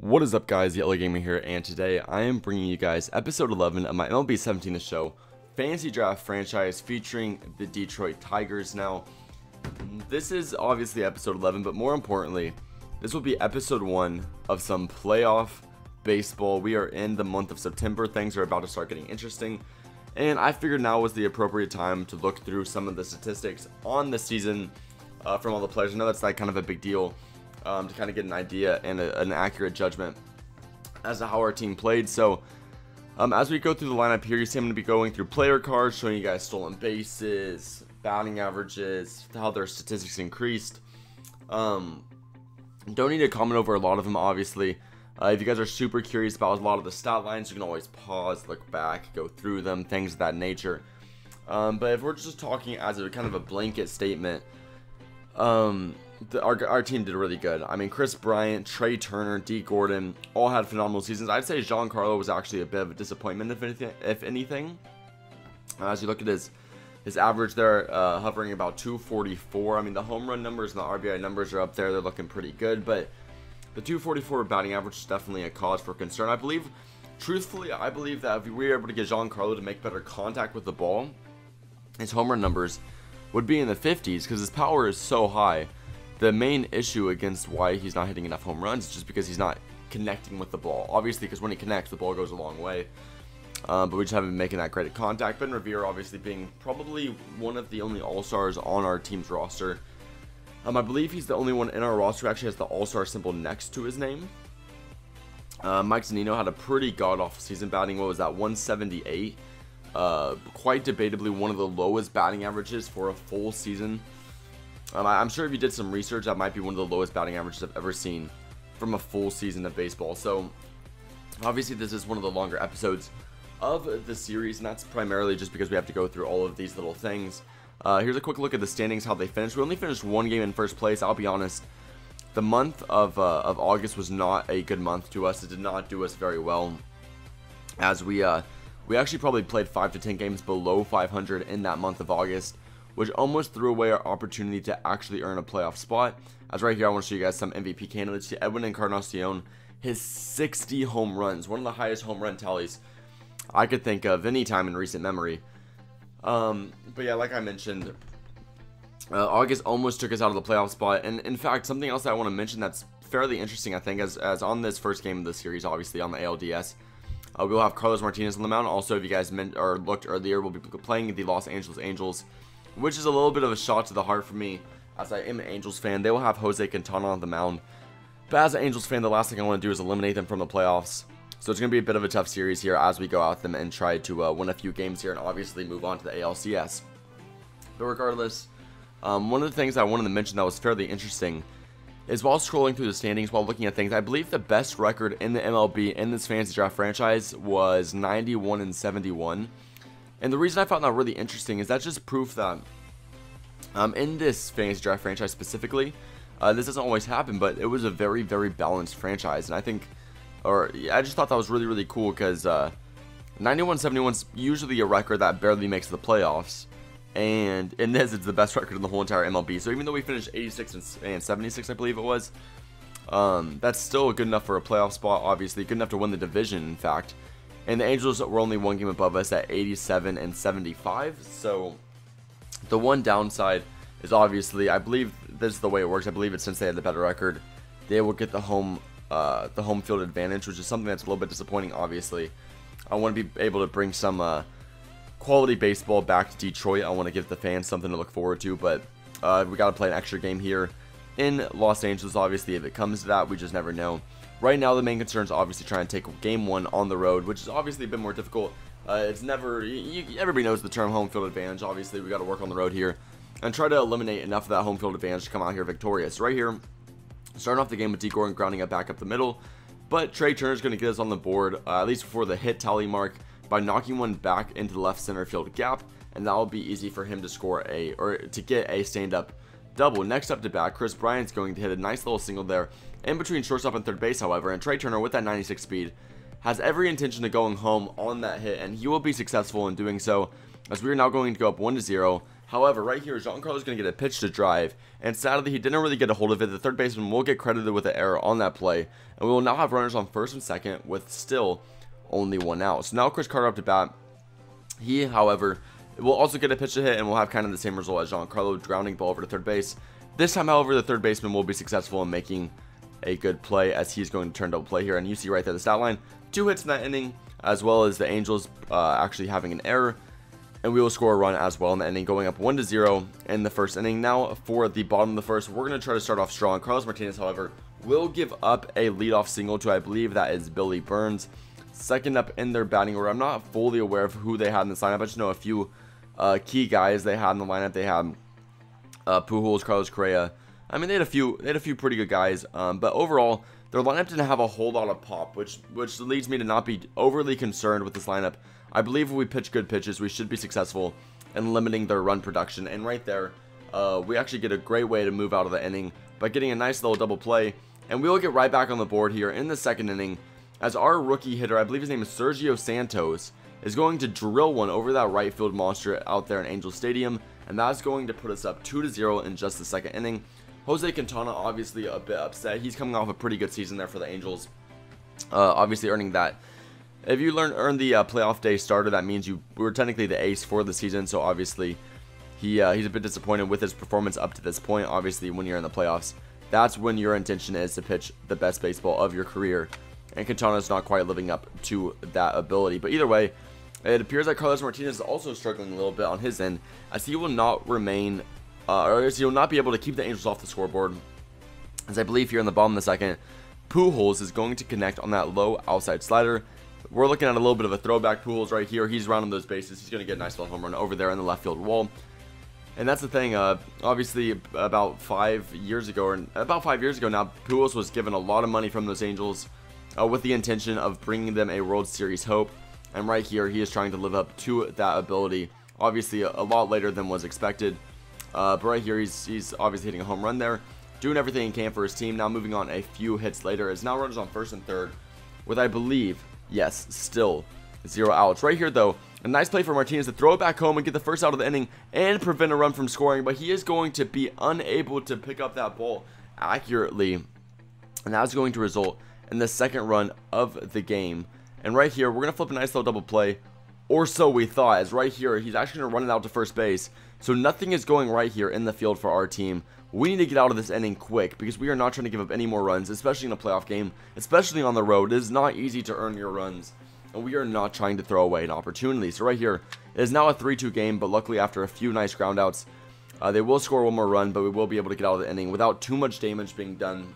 What is up, guys? Yellow Gamer here, and today I am bringing you guys episode 11 of my MLB 17 show, Fantasy Draft Franchise, featuring the Detroit Tigers. Now, this is obviously episode 11, but more importantly, this will be episode 1 of some playoff baseball. We are in the month of September. Things are about to start getting interesting, and I figured now was the appropriate time to look through some of the statistics on the season from all the players. I know that's like kind of a big deal. To kind of get an idea and an accurate judgment as to how our team played. So as we go through the lineup here, you see I'm going to be going through player cards, showing you guys stolen bases, batting averages, how their statistics increased. Don't need to comment over a lot of them, obviously. If you guys are super curious about a lot of the stat lines, you can always pause, look back, go through them, things of that nature. But if we're just talking as a kind of a blanket statement, our team did really good. I mean, Chris Bryant, Trey Turner, D. Gordon all had phenomenal seasons. I'd say Giancarlo was actually a bit of a disappointment, if anything. As you look at his average there, hovering about 244. I mean, the home run numbers and the RBI numbers are up there. They're looking pretty good, but the 244 batting average is definitely a cause for concern. I believe, truthfully, I believe that if we were able to get Giancarlo to make better contact with the ball, his home run numbers would be in the 50s because his power is so high. The main issue against why he's not hitting enough home runs is just because he's not connecting with the ball. Obviously, because when he connects, the ball goes a long way. But we just haven't been making that great at contact. Ben Revere obviously being probably one of the only all-stars on our team's roster. I believe he's the only one in our roster who actually has the all-star symbol next to his name. Mike Zunino had a pretty god-awful season, batting, what was that, 178. Quite debatably one of the lowest batting averages for a full season. I'm sure if you did some research, that might be one of the lowest batting averages I've ever seen from a full season of baseball. So obviously this is one of the longer episodes of the series, and that's primarily just because we have to go through all of these little things. Here's a quick look at the standings, how they finished. We only finished one game in first place. I'll be honest, the month of August was not a good month to us. It did not do us very well, as we actually probably played 5 to 10 games below 500 in that month of August, which almost threw away our opportunity to actually earn a playoff spot. As right here, I want to show you guys some MVP candidates. Edwin Encarnacion, his 60 home runs, one of the highest home run tallies I could think of any time in recent memory. But yeah, like I mentioned, August almost took us out of the playoff spot. And in fact, something else that I want to mention that's fairly interesting, I think, as on this first game of the series, obviously on the ALDS, we'll have Carlos Martinez on the mound. Also, if you guys looked earlier, we'll be playing the Los Angeles Angels, which is a little bit of a shot to the heart for me, as I am an Angels fan. They will have Jose Quintana on the mound, but as an Angels fan, the last thing I want to do is eliminate them from the playoffs. So it's going to be a bit of a tough series here as we go out them and try to win a few games here and obviously move on to the ALCS. But regardless, one of the things I wanted to mention that was fairly interesting is while scrolling through the standings, while looking at things, I believe the best record in the MLB in this Fantasy Draft franchise was 91-71. And the reason I found that really interesting is that's just proof that in this Fantasy Draft franchise specifically, this doesn't always happen, but it was a very, very balanced franchise. And I think, I just thought that was really, really cool because 91-71 is usually a record that barely makes the playoffs. And in this, it's the best record in the whole entire MLB. So even though we finished 86 and 76, I believe it was, that's still good enough for a playoff spot, obviously. Good enough to win the division, in fact. And the Angels were only one game above us at 87 and 75. So the one downside is obviously, I believe this is the way it works. I believe it's since they had the better record, they will get the home field advantage, which is something that's a little bit disappointing. Obviously, I want to be able to bring some quality baseball back to Detroit. I want to give the fans something to look forward to, but we got to play an extra game here in Los Angeles. Obviously, if it comes to that, we just never know. Right now, the main concern is obviously trying to take game 1 on the road, which is obviously a bit more difficult. It's never, everybody knows the term home field advantage. Obviously, we got to work on the road here and try to eliminate enough of that home field advantage to come out here victorious. Right here, starting off the game with D. Gordon grounding it back up the middle, but Trey Turner is going to get us on the board, at least before the hit tally mark, by knocking one back into the left center field gap, and that will be easy for him to score to get a stand-up double. Next up to bat, Chris Bryant's going to hit a nice little single there in between shortstop and third base, however, and Trey Turner with that 96 speed has every intention of going home on that hit, and he will be successful in doing so, as we are now going to go up 1-0, However, right here, Giancarlo is going to get a pitch to drive, and sadly, he didn't really get a hold of it. The third baseman will get credited with an error on that play, and we will now have runners on first and second with still only 1 out. So now Chris Carter up to bat. He, however, will also get a pitch to hit, and we'll have kind of the same result as Giancarlo, grounding ball over to third base. This time, however, the third baseman will be successful in making a good play as he's going to turn double play here. And you see right there the stat line, 2 hits in that inning, as well as the Angels actually having an error. And we will score a run as well in the inning, going up 1-0 in the first inning. Now for the bottom of the first, we're going to try to start off strong. Carlos Martinez, however, will give up a leadoff single to, I believe that is Billy Burns. Second up in their batting order, I'm not fully aware of who they had in this lineup. I just know a few key guys they had in the lineup. They had Pujols, Carlos Correa. I mean, they had a few pretty good guys. But overall, their lineup didn't have a whole lot of pop, which leads me to not be overly concerned with this lineup. I believe if we pitch good pitches, we should be successful in limiting their run production. And right there, we actually get a great way to move out of the inning by getting a nice little double play. And we will get right back on the board here in the second inning as our rookie hitter, I believe his name is Sergio Santos, is going to drill one over that right field monster out there in Angel Stadium. And that's going to put us up 2-0 in just the second inning. Jose Quintana obviously a bit upset. He's coming off a pretty good season there for the Angels. Obviously earning that. If you earn the playoff day starter, that means you were technically the ace for the season. So obviously he's a bit disappointed with his performance up to this point. Obviously when you're in the playoffs, that's when your intention is to pitch the best baseball of your career. And Quintana is not quite living up to that ability. But either way, it appears that Carlos Martinez is also struggling a little bit on his end, as he will not remain, or as he will not be able to keep the Angels off the scoreboard. As I believe here in the bottom of the second, Pujols is going to connect on that low outside slider. We're looking at a little bit of a throwback. Pujols right here. He's rounding those bases. He's going to get a nice little home run over there in the left field wall. And that's the thing. Obviously, about 5 years ago now, Pujols was given a lot of money from those Angels with the intention of bringing them a World Series hope. And right here, he is trying to live up to that ability. Obviously, a lot later than was expected. But right here, he's obviously hitting a home run there, doing everything he can for his team. Now moving on a few hits later, is now runners on first and third with, I believe, yes, still 0 outs. Right here, though, a nice play for Martinez to throw it back home and get the first out of the inning and prevent a run from scoring. But he is going to be unable to pick up that ball accurately. And that's going to result in the second run of the game. And right here, we're going to flip a nice little double play. Or so we thought, as right here, he's actually going to run it out to first base. So nothing is going right here in the field for our team. We need to get out of this inning quick because we are not trying to give up any more runs, especially in a playoff game, especially on the road. It is not easy to earn your runs, and we are not trying to throw away an opportunity. So right here, it is now a 3-2 game, but luckily after a few nice ground outs, they will score one more run, but we will be able to get out of the inning without too much damage being done.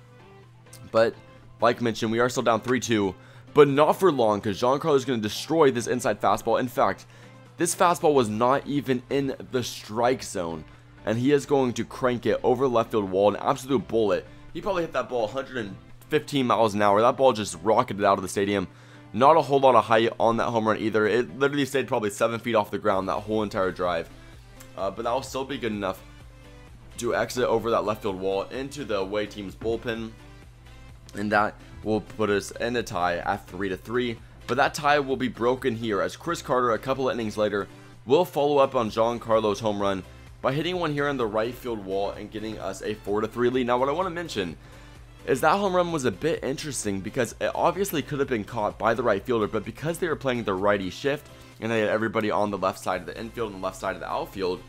But like mentioned, we are still down 3-2. But not for long, because Giancarlo is going to destroy this inside fastball. In fact, this fastball was not even in the strike zone. And he is going to crank it over the left field wall. An absolute bullet. He probably hit that ball 115 miles an hour. That ball just rocketed out of the stadium. Not a whole lot of height on that home run either. It literally stayed probably 7 feet off the ground that whole entire drive. But that will still be good enough to exit over that left field wall into the away team's bullpen. And that will put us in a tie at 3-3. But that tie will be broken here as Chris Carter, a couple of innings later, will follow up on Giancarlo's home run by hitting one here on the right field wall and getting us a 4-3 lead. Now, what I want to mention is that home run was a bit interesting because it obviously could have been caught by the right fielder, but because they were playing the righty shift and they had everybody on the left side of the infield and the left side of the outfield,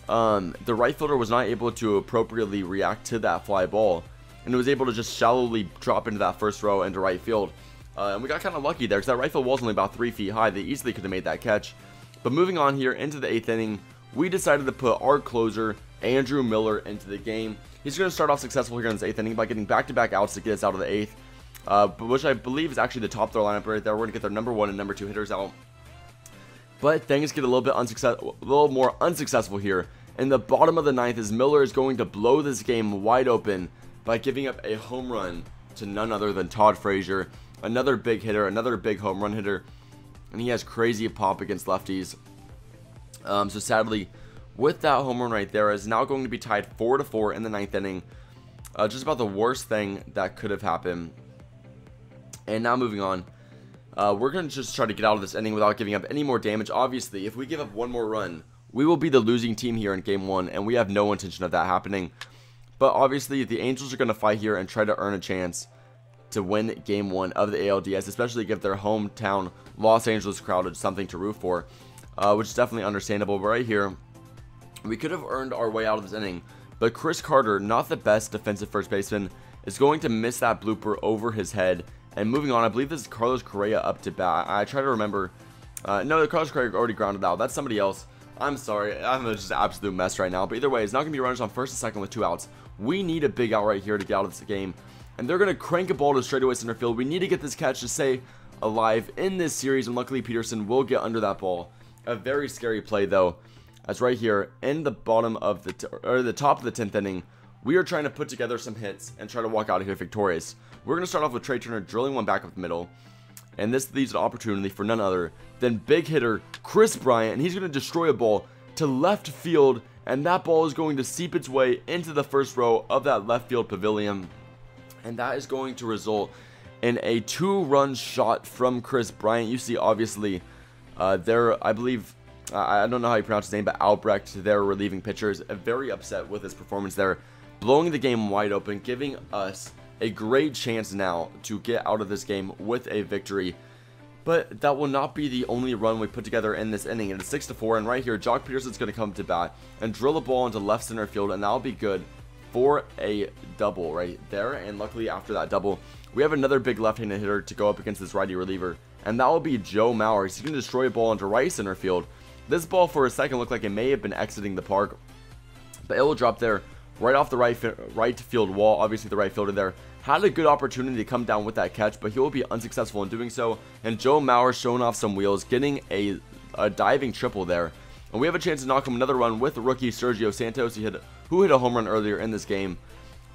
the right fielder was not able to appropriately react to that fly ball. And was able to just shallowly drop into that first row into right field. And we got kind of lucky there because that right field wall was only about 3 feet high. They easily could have made that catch. But moving on here into the 8th inning, we decided to put our closer, Andrew Miller, into the game. He's going to start off successful here in this 8th inning by getting back-to-back outs to get us out of the 8th. Which I believe is actually the top of their lineup right there. We're going to get their number 1 and number 2 hitters out. But things get a little more unsuccessful here. In the bottom of the 9th, as Miller is going to blow this game wide open by giving up a home run to none other than Todd Frazier. Another big hitter, another big home run hitter. And he has crazy pop against lefties. So sadly, with that home run right there, is now going to be tied 4-4 in the 9th inning. Just about the worst thing that could have happened. And now moving on. We're going to just try to get out of this inning without giving up any more damage. Obviously, if we give up one more run, we will be the losing team here in game 1, and we have no intention of that happening. But obviously, the Angels are going to fight here and try to earn a chance to win game 1 of the ALDS, especially give their hometown Los Angeles crowd something to root for, which is definitely understandable. But right here, we could have earned our way out of this inning, but Chris Carter, not the best defensive first baseman, is going to miss that blooper over his head. And moving on, I believe this is Carlos Correa up to bat. I try to remember. No, Carlos Correa already grounded out. That's somebody else. I'm sorry. I'm just an absolute mess right now. But either way, it's not going to be runners on first and second with 2 outs. We need a big out right here to get out of this game. And they're going to crank a ball to straightaway center field. We need to get this catch to stay alive in this series. And luckily, Peterson will get under that ball. A very scary play, though. As right here, in the bottom of the top of the 10th inning, we are trying to put together some hits and try to walk out of here victorious. We're going to start off with Trey Turner drilling one back up the middle. And this leaves an opportunity for none other than big hitter Chris Bryant. And he's going to destroy a ball to left field. And that ball is going to seep its way into the first row of that left field pavilion. And that is going to result in a 2-run shot from Chris Bryant. You see, obviously, there, I believe, I don't know how you pronounce his name, but Albrecht, their relieving pitcher, is very upset with his performance there, blowing the game wide open, giving us a great chance now to get out of this game with a victory. But that will not be the only run we put together in this inning. It is 6-4, and right here, Jock Peterson's going to come to bat and drill a ball into left center field, and that'll be good for a double right there. And luckily, after that double, we have another big left-handed hitter to go up against this righty reliever, and that will be Joe Mauer. He's going to destroy a ball into right center field. This ball, for a second, looked like it may have been exiting the park, but it will drop there right off the right field wall. Obviously, the right fielder there had a good opportunity to come down with that catch, but he will be unsuccessful in doing so. And Joe Mauer showing off some wheels, getting a diving triple there. And we have a chance to knock him another run with rookie Sergio Santos, who hit a home run earlier in this game.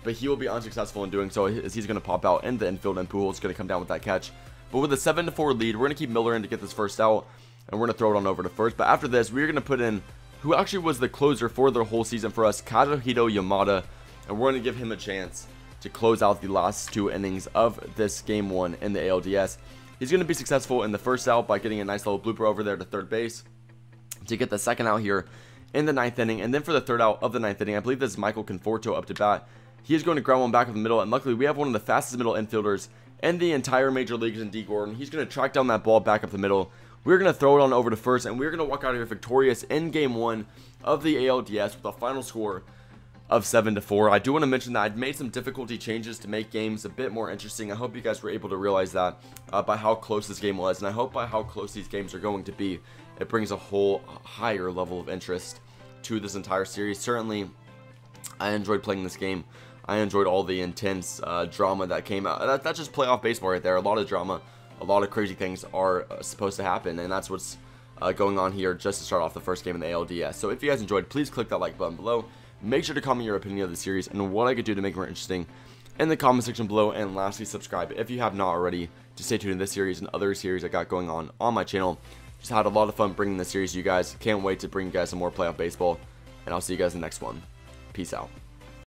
But he will be unsuccessful in doing so, as he's going to pop out in the infield, and Pujols is going to come down with that catch. But with a 7-4 lead, we're going to keep Miller in to get this first out, and we're going to throw it on over to first. But after this, we're going to put in who actually was the closer for the whole season for us, Kazuhito Yamada, and we're going to give him a chance to close out the last 2 innings of this game 1 in the ALDS. He's going to be successful in the first out by getting a nice little blooper over there to third base to get the second out here in the 9th inning. And then for the third out of the 9th inning, I believe this is Michael Conforto up to bat. He is going to ground one back up the middle, and luckily we have one of the fastest middle infielders in the entire major leagues in D. Gordon. He's going to track down that ball back up the middle. We're going to throw it on over to first, and we're going to walk out of here victorious in game 1 of the ALDS with a final score of 7-4. I do want to mention that I'd made some difficulty changes to make games a bit more interesting. I hope you guys were able to realize that by how close this game was, and I hope by how close these games are going to be, it brings a whole higher level of interest to this entire series. Certainly, I enjoyed playing this game. I enjoyed all the intense drama that came out. That's just playoff baseball right there. A lot of drama, a lot of crazy things are supposed to happen, and that's what's going on here just to start off the first game in the ALDS. So if you guys enjoyed, please click that like button below. Make sure to comment your opinion of the series and what I could do to make it more interesting in the comment section below. And lastly, subscribe if you have not already to stay tuned in this series and other series I got going on my channel. Just had a lot of fun bringing this series to you guys. Can't wait to bring you guys some more playoff baseball. And I'll see you guys in the next one. Peace out.